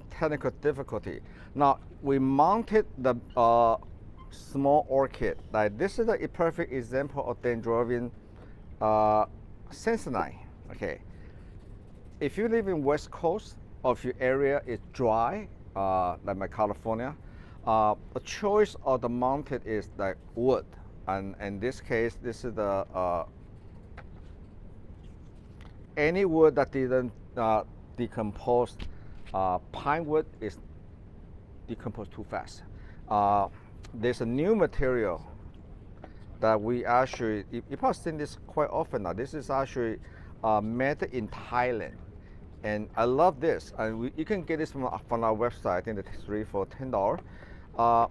technical difficulty. Now we mounted the small orchid. Like this is a perfect example of dendrobium sensinite. Okay, if you live in West Coast or if your area is dry, like my California, the choice of the mounted is like wood, and in this case, this is the any wood that didn't decompose. Pine wood is decomposed too fast. There's a new material that we actually, you probably seen this quite often now. This is actually made in Thailand. And I love this. And you can get this from our website. I think it's three for $10.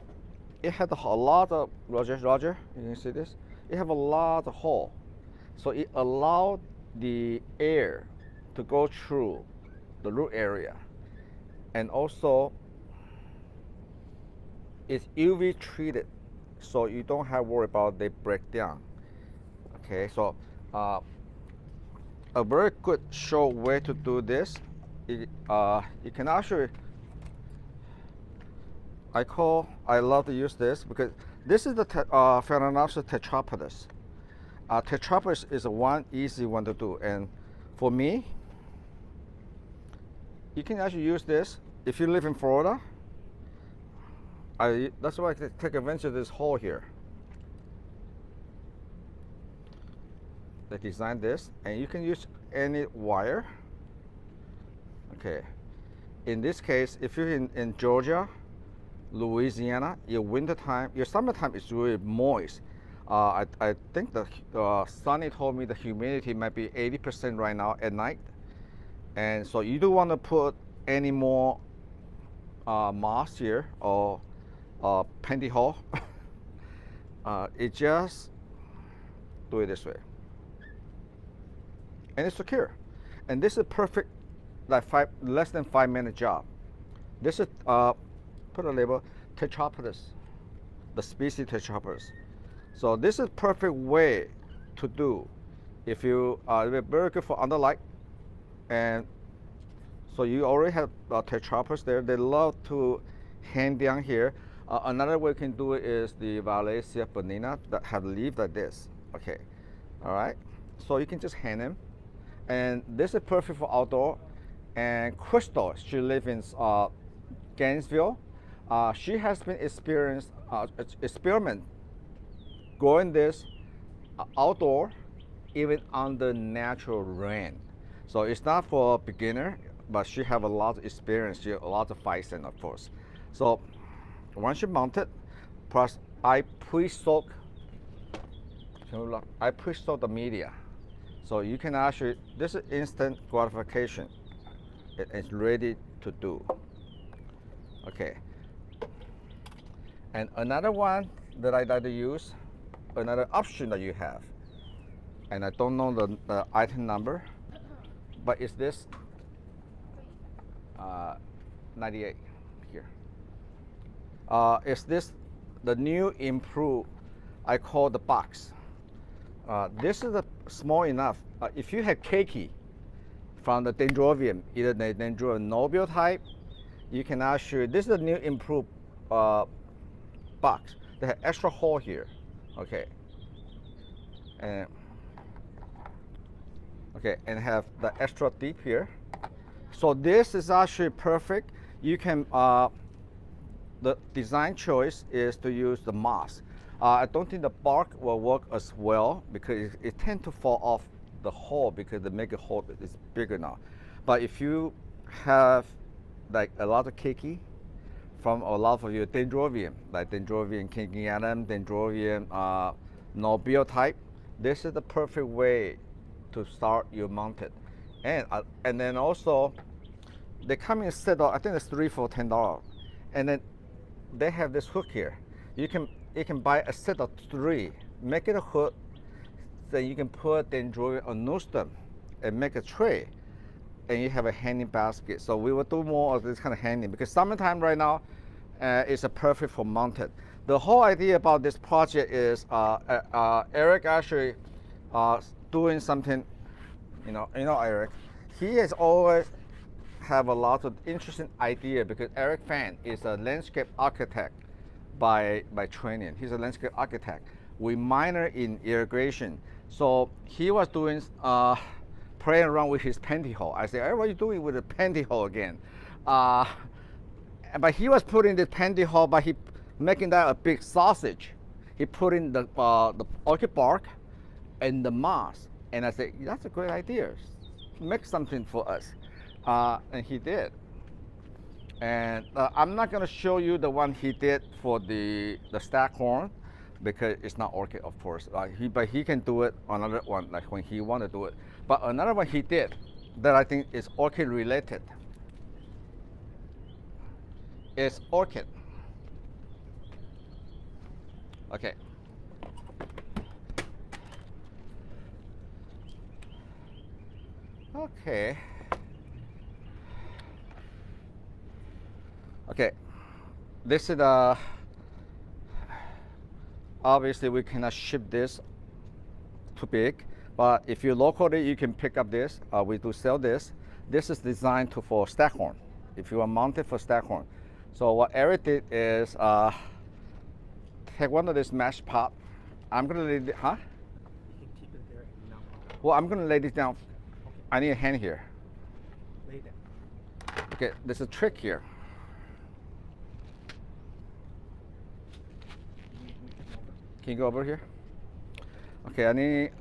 It had a lot of, Roger, you can see this? It have a lot of hole. So it allowed the air to go through the root area. And also, it's UV treated, so you don't have to worry about they break down. Okay, so a very good short way to do this, you can actually, I love to use this because this is the Phalaenopsis tetrapodus. Tetrapodus is one easy one to do, and for me, you can actually use this if you live in Florida. That's why I take advantage of this hole here. They designed this, and you can use any wire. Okay, in this case, if you're in Georgia, Louisiana, your winter time, your summertime is really moist. I think the Sunny told me the humidity might be 80% right now at night, and so you don't want to put any more moss here or pantyhose. It just do it this way, and it's secure. And this is perfect, like less than 5 minute job. This is put a label Tetrapodus, the species Tetrapodus. So this is perfect way to do if you are very good for underlight. And so you already have Tetrapodus there. They love to hang down here. Another way you can do it is the Valencia bonina that have leaves like this. Okay, all right. So you can just hang them, and this is perfect for outdoor. And Crystal, she lives in Gainesville. She has been experiment growing this outdoor, even under natural rain. So it's not for a beginner, but she have a lot of experience. She a lot of fighting, of course. So once you mount it, plus I pre-soak the media. So you can actually, this is instant gratification. It's ready to do. Okay. And another one that I like to use, another option that you have, and I don't know the item number, but it's this 98 here. Is this the new improved, I call the box. This is small enough. If you have keiki from the dendrobium, either the dendrobium nobile type, you can actually, this is the new improved box. They have extra hole here. Okay. And have the extra deep here. So this is actually perfect. You can, the design choice is to use the moss. I don't think the bark will work as well because it tends to fall off the hole because the mega hole is bigger now. But if you have like a lot of keiki from a lot of your dendrobium, like dendrobium kingianum, dendrobium nobile type, this is the perfect way to start your mounted. And then also they come in a set of, I think it's 3 for $10, and then they have this hook here. You can buy a set of 3, make it a hook, then you can put dendrobium or nostrum and make a tray, and you have a hanging basket. So we will do more of this kind of hanging because summertime right now is a perfect for mounted. The whole idea about this project is Eric actually doing something, you know Eric, he has always have a lot of interesting idea because Eric Fang is a landscape architect by training. He's a landscape architect. We minor in irrigation. So he was doing playing around with his pantyhose. I said, hey, what are you doing with the pantyhose again? But he was putting the pantyhose, but he making that a big sausage. He put in the orchid bark and the moss. And I said, that's a great idea. Make something for us. And he did. And I'm not going to show you the one he did for the staghorn because it's not orchid, of course. But he can do it on another one, like when he want to do it. But another one he did that I think is orchid related is orchid. Okay. Okay. Okay. This is obviously we cannot ship this too big, but if you locally you can pick up this. We do sell this. This is designed for staghorn. If you are mounted for staghorn. So what Eric did is take one of this mesh pot. I'm gonna lay it, huh? You can keep it there and not fall. Well, I'm gonna lay this down. Okay. I need a hand here. Lay it down. Okay, there's a trick here. Can you go over here? Okay, I need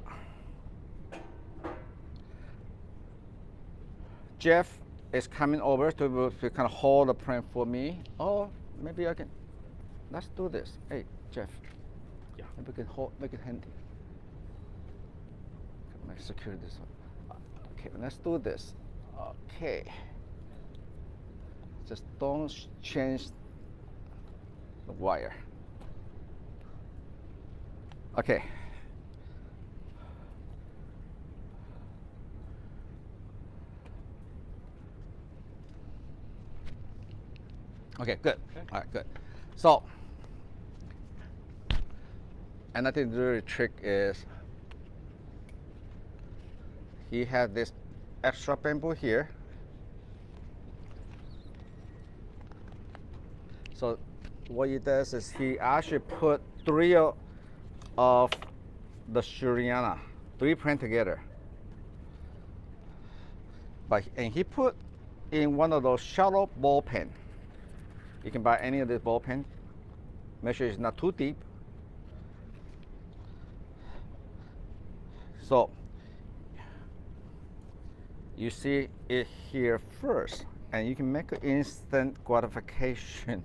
Jeff is coming over to kind of hold the plant for me. Oh, maybe I can. Let's do this. Hey, Jeff. Yeah. Maybe we can make it handy. Make secure this one. Okay, let's do this. Okay. Just don't change the wire. Okay. Okay, good. Okay. All right, good. So, another little trick is he has this extra bamboo here. So, what he does is he actually put three of the Shariana, 3 plant together. And he put in one of those shallow ball pen. You can buy any of this ball pen. Make sure it's not too deep. So you see it here first, and you can make an instant gratification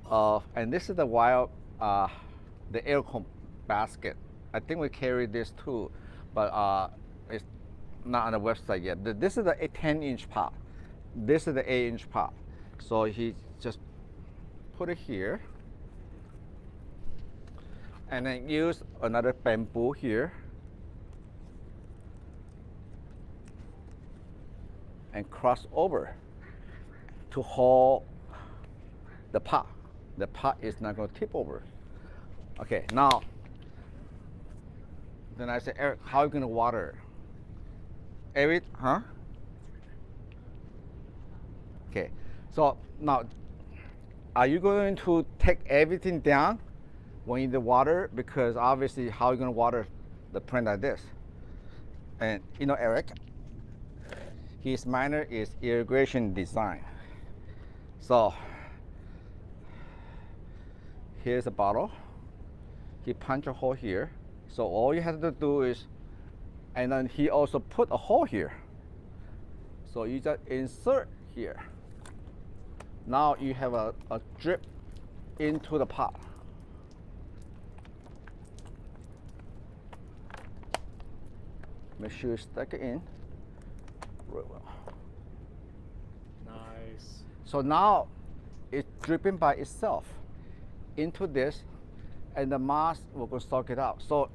of. And this is the wild, the aircon basket. I think we carry this too, but it's not on the website yet. This is the 10-inch pot. This is the 8-inch pot. So he just put it here, and then use another bamboo here, and cross over to hold the pot. The pot is not going to tip over. Okay, now, then I said, Eric, how are you going to water? Eric, huh? Okay, so now, are you going to take everything down when you do water? Because obviously, how are you going to water the plant like this? And you know, Eric, his minor is irrigation design. So here's a bottle. He punched a hole here. So all you have to do is, and then he also put a hole here. So you just insert here. Now you have a drip into the pot. Make sure you stick it in really well. Nice. So now it's dripping by itself into this, and the moss will go soak it out. So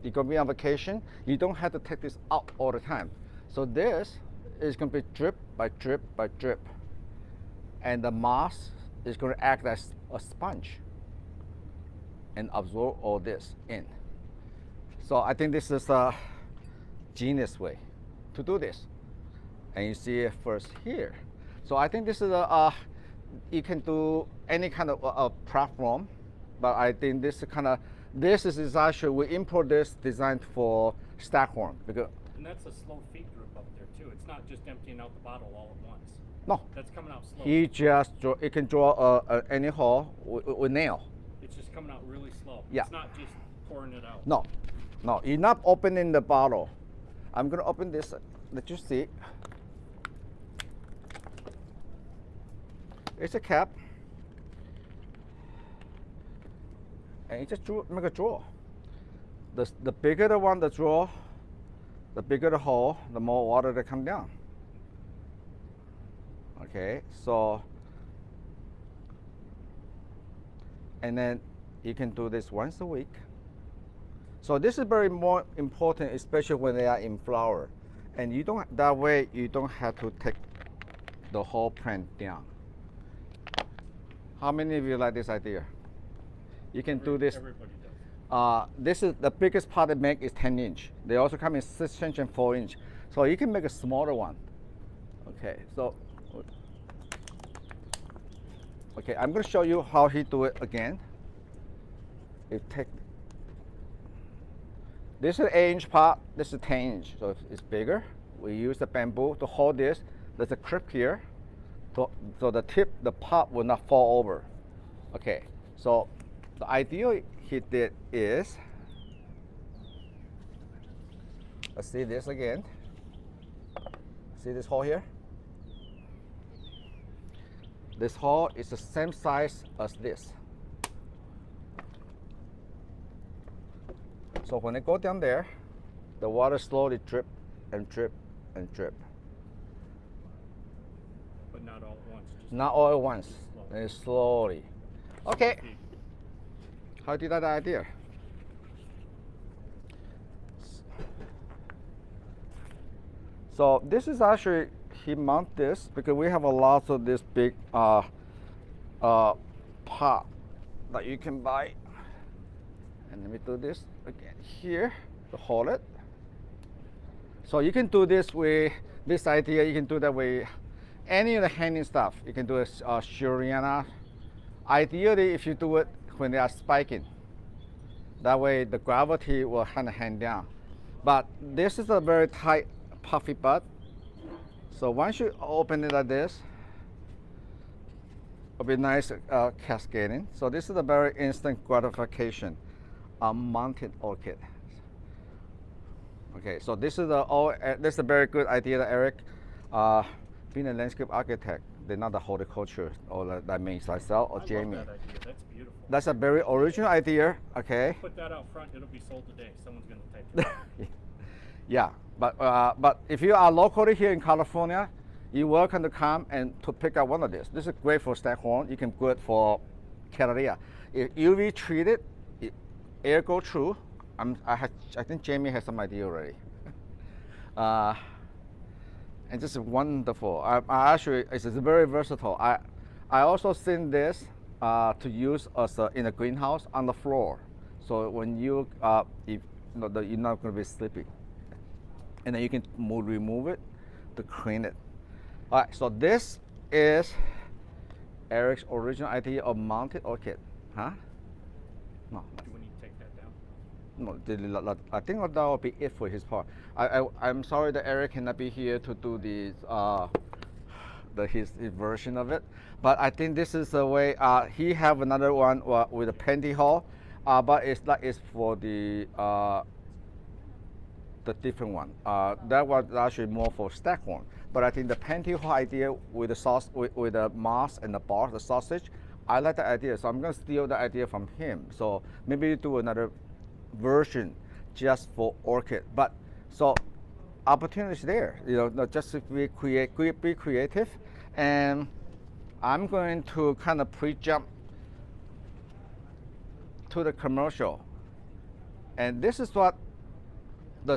you're gonna be on vacation, you don't have to take this out all the time. So this is gonna be drip by drip by drip. And the moss is going to act as a sponge and absorb all this in. So I think this is a genius way to do this. And you see it first here. So I think this is you can do any kind of platform, but I think this this is actually we import this designed for Staghorn because And that's a slow feed group up there too. It's not just emptying out the bottle all at once. no, That's coming out slow. he just it can draw any hole with nail. It's just coming out really slow. Yeah. It's not just pouring it out. No, no, you're not opening the bottle. I'm gonna open this. Let you see. It's a cap, and you just make a draw. The bigger the one, the draw, the bigger the hole, the more water that come down. Okay, so and then you can do this once a week. So this is very more important, especially when they are in flower, and you don't that way you don't have to take the whole plant down. How many of you like this idea? You can do this. Everybody does. This is the biggest part they make is 10 inch. They also come in 6 inch and 4 inch. So you can make a smaller one. Okay, so okay, I'm going to show you how he do it again. You take this is 8-inch pot. This is 10 inch, so it's bigger. We use the bamboo to hold this. There's a clip here. So the tip, the pot will not fall over. Okay, so the idea he did is, let's see this again. See this hole here? This hole is the same size as this. So when it go down there, the water slowly drip and drip and drip. But not all at once. Just Not all at once, slowly. and slowly. Okay, Feed. how do you like the idea? So this is actually, he mount this because we have a lot of this big pot that you can buy. And let me do this again here to hold it. So you can do this with this idea, you can do that with any of the hanging stuff. You can do a Shariana. Ideally, if you do it when they are spiking, that way the gravity will kind of hang down. But this is a very tight, puffy bud. So once you open it like this, it'll be nice cascading. So this is a very instant gratification mounted orchid. Okay, so this is this is a very good idea that Eric, being a landscape architect, they're not the horticulture, or that means myself or I Jamie. love that idea. That's beautiful. That's a very original idea. Okay. Put that out front. It'll be sold today. Someone's gonna take it. Yeah, but if you are locally here in California, you're welcome to come and to pick up one of these. This is great for Staghorn. You can good for Cattleya. If UV treated, air go through. I think Jamie has some idea already. And this is wonderful. I actually, it's very versatile. I also seen this to use as in a greenhouse on the floor. So when you, if, you're not going to be sleeping. And then you can remove it to clean it. All right, so this is Eric's original idea of mounted orchid. Huh? No. Do we need to take that down? No, I think that will be it for his part. I'm sorry that Eric cannot be here to do his version of it, but I think this is the way. He have another one with a pantyhose, but it's for the different one. That was actually more for Staghorn. But I think the pantyhose idea with the sauce, with the moss and the bark, the sausage, I like the idea. So I'm gonna steal the idea from him. So maybe you do another version just for orchid. But so opportunity there. Not just be creative, and I'm going to kind of pre-jump to the commercial. And this is what the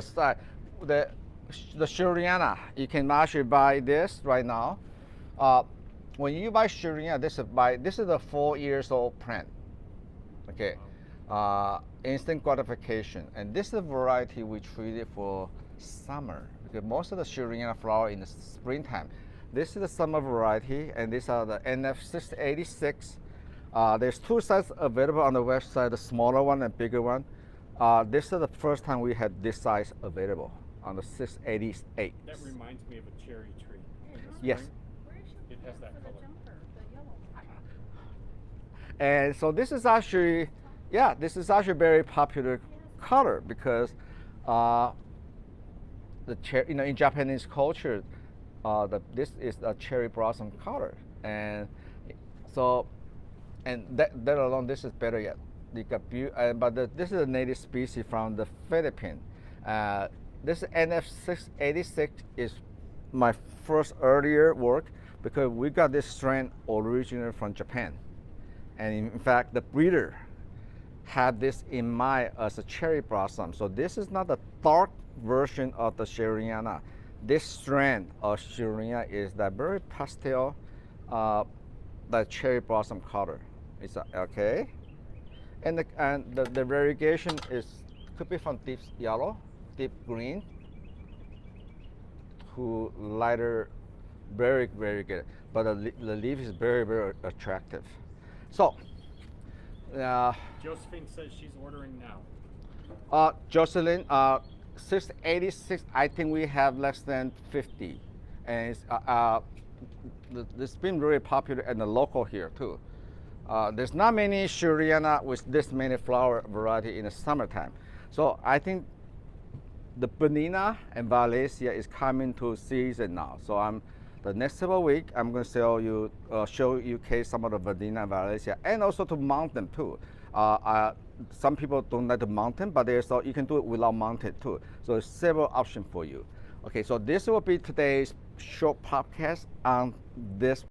Shariana, you can actually buy this right now. When you buy Shariana, this is a 4 years old plant. Okay, instant gratification, and this is a variety we treated for summer because most of the Shariana flower in the springtime. This is the summer variety, and these are the NF686. There's two sizes available on the website, the smaller one and bigger one. This is the first time we had this size available on the 688. That reminds me of a cherry tree. In the Yes. spring, it has that color. And so this is actually, yeah, this is actually a very popular color because in Japanese culture, this is a cherry blossom color, and so, and that alone, this is better yet. You got this is a native species from the Philippines. This NF686 is my first earlier work because we got this strain originally from Japan. And in fact, the breeder had this in mind as a cherry blossom. So this is not the dark version of the Shariana. This strain of Shariana is that very pastel, the cherry blossom color. It's okay, and the variegation could be from deep yellow, deep green, to lighter, very good. But the leaf is very attractive. So, Josephine says she's ordering now. Jocelyn, 686. I think we have less than 50, and it's been really popular in the local here too. There's not many Shariana with this many flower variety in the summertime. So I think the Banana and Valencia is coming to season now. So the next several weeks, I'm going to show you some of the Banana and Valencia, and also to mount them too. Some people don't like to mount them, but you can do it without mounted too. So there's several options for you. Okay, so this will be today's short podcast on this